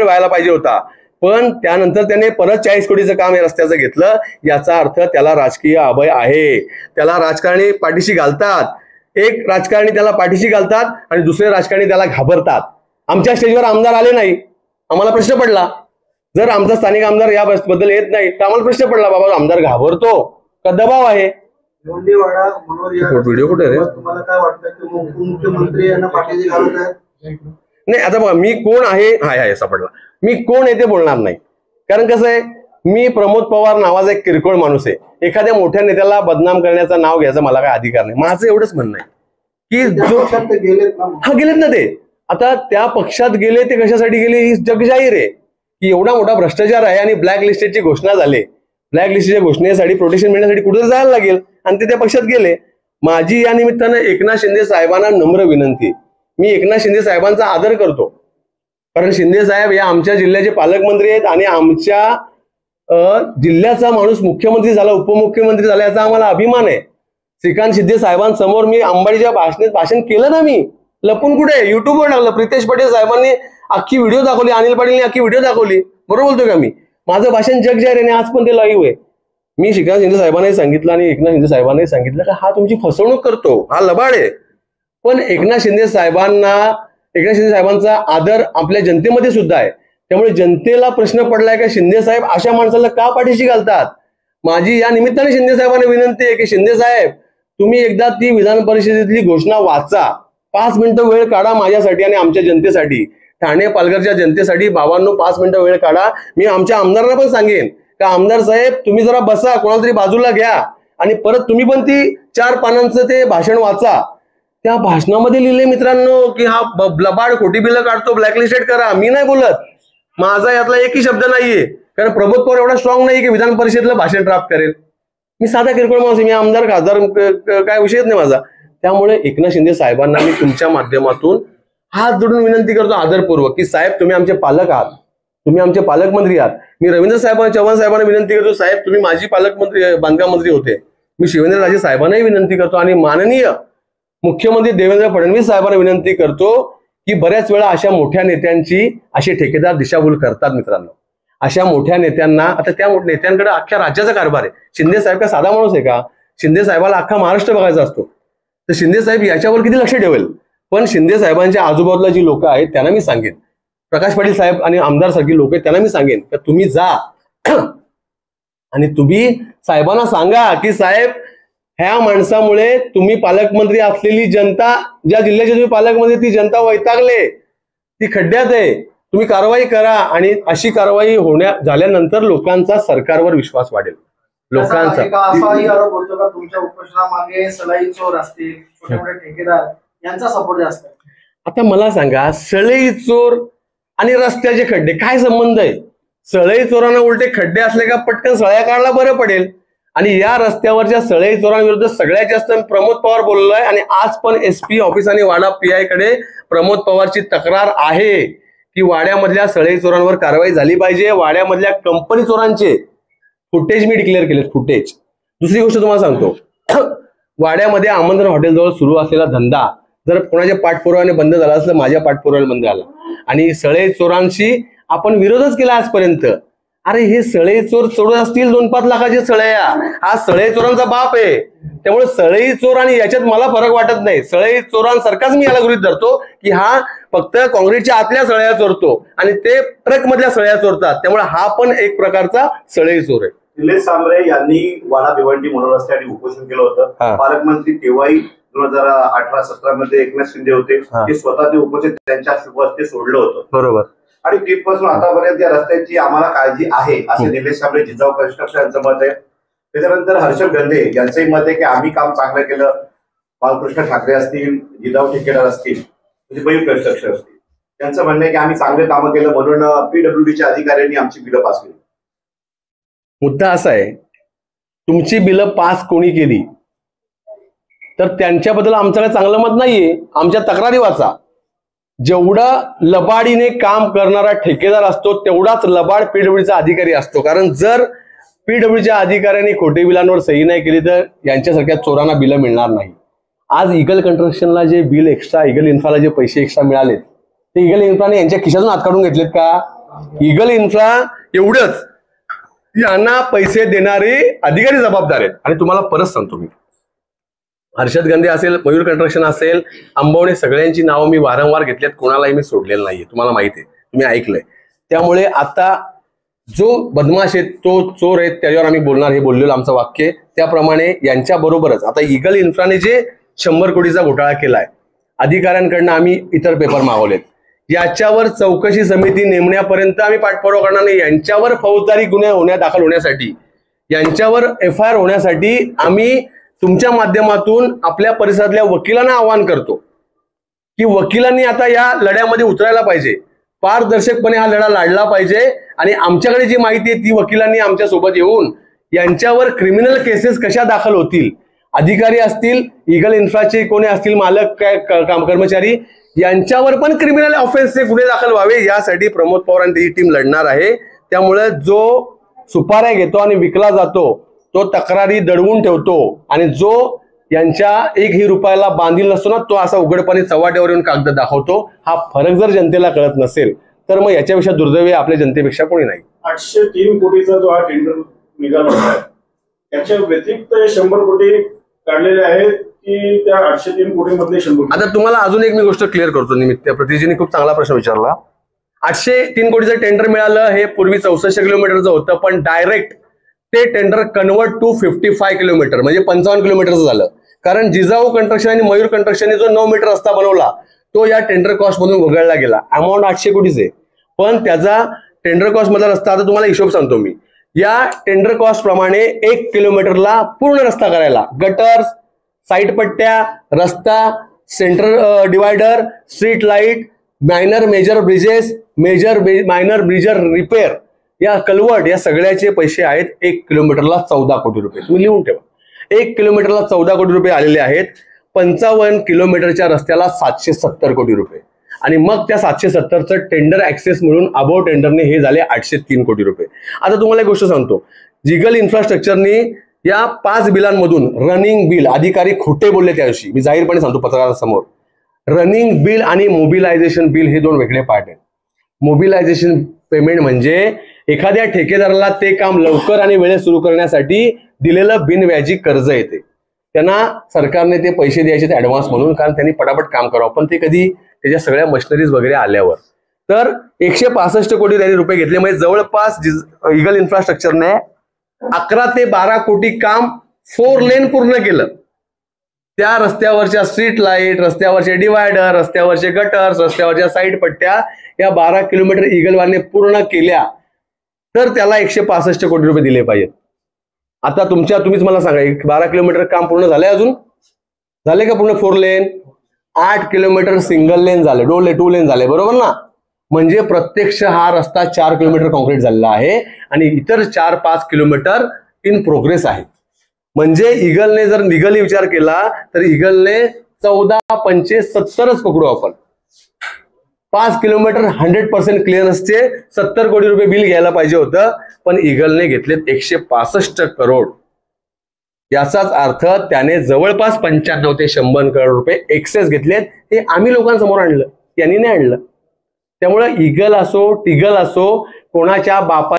व्हायला पाहिजे होता, पण त्यानंतर त्याने परत 40 कोटीचं काम या रस्त्याचं घेतलं. याचा अर्थ त्याला राजकीय अभय आहे. त्याला राजकारणी पाठीशी घालतात, एक राजकारणी त्याला पाठीशी घालतात आणि दुसरे राजकारणी त्याला घाबरतात. आमच्या स्टेजवर आमदार आले नाही, आम्हाला प्रश्न पडला. जर आमचा स्थानिक आमदार या बद्दल येत नाही तर आम्हाला प्रश्न पडला, बाबा आमदार घाबरतो का दबाव आहे. व्हिडिओ कुठे रे? तुम्हाला काय वाटतं की उपमुख्यमंत्री यांना पाठीशी घालत आहेत? नाही, आता बघा मी कोण आहे, हाय सापडला. मी कोण आहे ते बोलणार नाही, कारण कसं आहे, मी प्रमोद पवार नावाचा एक किरकोळ माणूस आहे. एखाद्या मोठ्या नेत्याला बदनाम करण्याचं नाव घ्यायचं मला काय अधिकार नाही. माझं एवढंच म्हणणं आहे की जो गेलेत ना ते, आता त्या पक्षात गेले ते कशासाठी गेले ही जग जाहीर आहे की एवढा मोठा भ्रष्टाचार आहे आणि ब्लॅक लिस्टेडची घोषणा झाली. ब्लॅक लिस्टच्या घोषणेसाठी प्रोटेक्शन मिळण्यासाठी कुठे जायला लागेल आणि ते त्या पक्षात गेले. माझी या निमित्तानं एकनाथ शिंदे साहेबांना नम्र विनंती, मी एकनाथ शिंदे साहेबांचा आदर करतो, कारण शिंदे साहेब या आमच्या जिल्ह्याचे पालकमंत्री आहेत आणि आमच्या जिल्ह्याचा माणूस मुख्यमंत्री झाला, उपमुख्यमंत्री झाला याचा आम्हाला अभिमान आहे. श्रीकांत शिंदे साहेबांसमोर मी अंबाडीच्या भाषण केलं ना, मी लपून कुठे युट्यूबवर टाकलं. प्रितेश पटेल साहेबांनी अख्खी व्हिडिओ दाखवली, अनिल पाटीलने अख्खी व्हिडिओ दाखवली. बरोबर बोलतोय का मी? माझं भाषण जग जाहीर आहे, आज पण ते लाईव्ह आहे. मी श्रीकांत शिंदे साहेबांनाही सांगितलं आणि एकनाथ शिंदे साहेबांनाही सांगितलं की हा तुमची फसवणूक करतो, हा लबाड आहे. पण एकनाथ शिंदे साहेबांचा आदर आपल्या जनतेमध्ये सुद्धा आहे. त्यामुळे जनतेला प्रश्न पडलाय का शिंदे साहेब अशा माणसाला का पाठीशी घालतात. माझी या निमित्ताने शिंदे साहेबांना विनंती आहे की शिंदे साहेब तुम्ही एकदा ती विधान परिषदेतली घोषणा वाचा, 5 मिनिटं वेळ काढा माझ्यासाठी आणि आमच्या जनतेसाठी, ठाणे पालघरच्या जनतेसाठी. बाबांनो 5 मिनिटं वेळ काढा. मी आमच्या आमदारांना पण सांगेन का आमदार साहेब तुम्ही जरा बसा, कोणाला तरी बाजूला घ्या आणि परत तुम्ही पण ती 4 पानांचं ते भाषण वाचा. त्या भाषणामध्ये लिहिले मित्रांनो की हा लबाड खोटी बिलं काढतो, ब्लॅकलिस्टेड करा. मी नाही बोलत, माझा यातला एकही शब्द नाहीये, कारण प्रमोद पवार एवढा स्ट्रॉंग नाही की विधान परिषदेला भाषण ड्राफ्ट करेल. मी साधा किरकोळ माणूस, मी आमदार खासदार काय विषयच नाही माझा. त्यामुळे एकनाथ शिंदे साहेबांना मी तुमच्या माध्यमातून हात जोडून विनंती करतो आदरपूर्वक की साहेब तुम्ही आमचे पालक आहात, तुम्ही आमचे पालकमंत्री आहात. मी रवींद्र चव्हाण साहेबांना विनंती करतो, साहेब तुम्ही माझी पालकमंत्री बांधकाम मंत्री होते. मी शिवेंद्रराजे साहेबांनाही विनंती करतो आणि माननीय मुख्यमंत्री देवेंद्र फडणवीस साहेबांना विनंती करतो की बऱ्याच वेळा अशा मोठ्या नेत्यांची असे ठेकेदार दिशाभूल करतात. मित्रांनो अशा मोठ्या नेत्यांना, आता त्या नेत्यांकडे अख्ख्या राज्याचा कारभार आहे. शिंदे साहेब का साधा माणूस आहे का? शिंदे साहेबाला अख्खा महाराष्ट्र बघायचा असतो, तर शिंदे साहेब याच्यावर किती लक्ष ठेवेल. पण शिंदे साहेबांच्या आजूबाजूला जी लोक आहेत त्यांना मी सांगेन, प्रकाश पाटील साहेब आणि आमदार सारखी लोक आहेत त्यांना मी सांगेन की तुम्ही जा आणि तुम्ही साहेबांना सांगा की साहेब ह्या माणसामुळे तुम्ही पालकमंत्री असलेली जनता, ज्या जिल्ह्याचे तुम्ही पालकमंत्री ती जनता वैतागले, ती खड्ड्यात आहे, तुम्ही कारवाई करा. आणि अशी कारवाई झाल्यानंतर लोकांचा सरकारवर विश्वास वाढेल. लोकांचा असाही आरोप होतो का तुमच्या उपोषणामागे सलाई चोर असतील, छोटे मोठे ठेकेदार यांचा सपोर्ट जास्त? आता मला सांगा, सळई चोर आणि रस्त्याचे खड्डे काय संबंध आहे? सळई चोरांना उलटे खड्डे असले का पटकन सळ्या काढला बरं पडेल. आणि या रस्त्यावरच्या सळई चोरांविरुद्ध सगळ्यात जास्त प्रमोद पवार बोललोय आणि आज पण SP ऑफिस आणि वाडा PI कडे प्रमोद पवारची तक्रार आहे की वाड्यामधल्या सळई चोरांवर कारवाई झाली पाहिजे. वाड्यामधल्या कंपनी चोरांचे फुटेज मी डिक्लेअर केले, फुटेज. दुसरी गोष्ट तुम्हाला सांगतो, वाड्यामध्ये आमंत्रण हॉटेलजवळ सुरू असलेला धंदा जर कोणाच्या पाठपुराव्याने बंद झाला असलं, माझ्या पाठपुराव्याने बंद झाला. आणि सळई चोरांशी आपण विरोधच केला आजपर्यंत. अरे हे सळई चोर चोरत असतील 2-5 लाखाचे सळया, हा सळई चोरांचा बाप आहे. त्यामुळे सळई चोर आणि याच्यात मला फरक वाटत नाही. सळई चोरांसारखाच मी याला गृहीत धरतो की हा फक्त काँग्रेसच्या आतल्या सळया चोरतो आणि ते ट्रक मधल्या सळया चोरतात. त्यामुळे हा पण एक प्रकारचा सळई चोर आहे. निलेश सांबरे यांनी वाडा भिवंडी मोनोरस्त्यासाठी उपोषण केलं होतं. पालकमंत्री तेव्हाही 2018-17 मध्ये एकनाथ शिंदे होते, ते स्वतः ते उपोषण त्यांच्या हस्ते सोडलं होतं. बरोबर. आणि तिथपासून आतापर्यंत या रस्त्याची आम्हाला काळजी आहे असे निलेश सांबरे, जिजाऊ कन्स्ट्रक्शन यांचं मत आहे. त्याच्यानंतर हर्षल गंधे यांचंही मत आहे की आम्ही काम चांगलं केलं. बालकृष्ण ठाकरे असतील, जिजाऊ ठेकेदार असतील, म्हणजे बैल कन्स्ट्रक्शन असतील, त्यांचं म्हणणं आहे की आम्ही चांगले कामं केलं म्हणून PWDच्या अधिकाऱ्यांनी आमची बिलं पास केली. मुद्दा असा आहे, तुमची बिलं पास कोणी केली तर त्यांच्याबद्दल आमच्याकडे चांगलं मत नाहीये. आमच्या तक्रारी वाचा. जेवढा लबाडीने काम करणारा ठेकेदार असतो तेवढाच लबाड PWDचा अधिकारी असतो. कारण जर PWDच्या अधिकाऱ्यांनी खोटे बिलांवर सही नाही केली तर यांच्यासारख्या चोरांना बिलं मिळणार नाही. आज इगल कन्स्ट्रक्शनला जे बिल एक्स्ट्रा, इगल इन्फ्राला जे पैसे एक्स्ट्रा मिळाले ते इगल इन्फ्राने यांच्या खिशातून हात काढून घेतलेत का? इगल इन्फ्रा एवढंच, यांना पैसे देणारे अधिकारी जबाबदार आहेत. आणि तुम्हाला परत सांगतो मी, हर्षद गंधे असेल, मयूर कंस्ट्रक्शन असेल, अंबवणे, सगळ्यांची नावं मी वारंवार घेतलीत, कोणालाही मी सोडलेलं नाहीये, तुम्हाला माहिती आहे, तुम्ही ऐकलंय. त्यामुळे आता जो बदमाश आहे, तो चोर आहे, त्याच्यावर आम्ही बोलणार, हे बोललेलं आमचं वाक्य. त्याप्रमाणे यांच्या बरोबरच आता इगल इन्फ्राने जे 100 कोटीचा घोटाळा केलाय, अधिकाऱ्यांकडनं आम्ही इतर पेपर मागवलेत, याच्यावर चौकशी समिती नेमण्यापर्यंत आम्ही पाठपुरावा करणार नाही. यांच्यावर फौजदारी गुन्हे दाखल होण्यासाठी, यांच्यावर FIR होण्यासाठी आम्ही तुमच्या माध्यमातून आपल्या परिसरातल्या वकिलांना आवाहन करतो की वकिलांनी आता या लढ्यामध्ये उतरायला पाहिजे, पारदर्शकपणे हा लढा लढला पाहिजे. आणि आमच्याकडे जी माहिती आहे ती वकिलांनी आमच्या सोबत येऊन यांच्यावर क्रिमिनल केसेस कशा दाखल होतील, अधिकारी असतील, इगल इन्फ्राचे कोणी असतील, मालक काय कर्मचारी, यांच्यावर पण क्रिमिनल ऑफेन्सचे गुन्हे दाखल व्हावे, यासाठी प्रमोद पवार आणि त्याची टीम लढणार आहे. त्यामुळे जो सुपाऱ्या घेतो आणि विकला जातो, तो तक्रारी दडवून ठेवतो, आणि जो यांच्या 1 रुपयाला बांधील नसतो ना, तो असा उघडपणे चव्हाट्यावर येऊन कागद दाखवतो. हा फरक जर जनतेला कळत नसेल तर मग याच्यापेक्षा दुर्दैवी आपल्या जनतेपेक्षा कोणी नाही. 803 कोटीचा जो हा टेंडर निघाला होता, त्याच्या व्यतिरिक्त 100 कोटी काढलेले आहेत की त्या 803 कोटीमधले 100? आता तुम्हाला अजून एक मी गोष्ट क्लिअर करतो. निमित्त प्रतिजींनी खूप चांगला प्रश्न विचारला. 803 कोटीचं टेंडर मिळालं, हे पूर्वी 64 किलोमीटरचं होतं, पण डायरेक्ट ते टेंडर कन्वर्ट टू 55 किलोमीटर, म्हणजे 55 किलोमीटरचं झालं. कारण जिजाऊ कंस्ट्रक्शन आणि मयूर कंस्ट्रक्शनने जो 9 मीटर रस्ता बनवला, तो या टेंडर कॉस्ट मधून वगळला गेला. अमाऊंट 800 कोटीच आहे, पण त्याचा टेंडर कॉस्ट मधला रस्ता, आता तुम्हाला हिशोब सांगतो मी, या टेंडर कॉस्ट प्रमाणे 1 किलोमीटरला पूर्ण रस्ता करायला, गटर्स, साईड पट्ट्या, रस्ता, centre divider, street light, minor major bridges, minor ब्रिजर रिपेअर, या कलवर्ट, या सगळ्याचे पैसे आहेत 1 किलोमीटरला 14 कोटी रुपये. तुम्ही लिहून ठेवा, 1 किलोमीटरला 14 कोटी रुपये आलेले आहेत. 55 किलोमीटरच्या रस्त्याला 770 कोटी रुपये, आणि मग त्या 770चं टेंडर ऍक्सेस मिळून अबोव टेंडरने हे झाले 803 कोटी रुपये. आता तुम्हाला एक गोष्ट सांगतो, जिगल इन्फ्रास्ट्रक्चरनी या 5 बिलांमधून रनिंग बिल, अधिकारी खोटे बोलले त्या दिवशी, मी जाहीरपणे सांगतो पत्रकारांसमोर, रनिंग बिल आणि मोबिलायझेशन बिल हे 2 वेगळे पार्ट आहेत. मोबिलायझेशन पेमेंट म्हणजे एखाद्या ठेकेदाराला ते काम लवकर आणि वेळेत सुरू करण्यासाठी दिलेलं बिनव्याजी कर्ज येते, त्यांना सरकारने ते पैसे द्यायचे ऍडव्हान्स म्हणून, कारण त्यांनी पटापट काम करावं. पण ते कधी त्याच्या सगळ्या मशिनरीज वगैरे आल्यावर, तर 165 कोटी त्यांनी रुपये घेतले. म्हणजे जवळपास इगल इन्फ्रास्ट्रक्चरने 11 ते 12 कोटी काम 4 लेन पूर्ण केलं. त्या रस्त्यावरच्या स्ट्रीट लाईट, रस्त्यावरचे डिवायडर, रस्त्यावरचे गटर्स, रस्त्यावरच्या साईड पट्ट्या, या 12 किलोमीटर इगलवाने पूर्ण केल्या, तर त्याला 165 कोटी रुपये दिले पाहिजेत. आता तुम्हीच मला सांगा, 12 किलोमीटर काम पूर्ण झालंय, अजून झाले का पूर्ण 4 लेन? 8 किलोमीटर सिंगल लेन झाले, 2 लेन झाले, बरोबर ना? म्हणजे प्रत्यक्ष हा रस्ता 4 किलोमीटर कॉन्क्रीट झालेला आहे, आणि इतर 4-5 किलोमीटर इन प्रोग्रेस आहे. म्हणजे इगलने जर लिगली विचार केला तर इगलने 14-5-70च पकडू आपण, 5 किलोमीटर 100% क्लिअरन्सचे 70 कोटी रुपये बिल घ्यायला पाहिजे होतं, पण इगलने घेतलेत 165 करोड. याचाच अर्थ त्याने जवळपास 95 ते 100 करोड रुपये एक्सेस घेतलेत. हे आम्ही लोकांसमोर आणलं, त्यांनी नाही आणलं. त्यामुळे इगल असो, टिगल असो, कोणाच्या बापा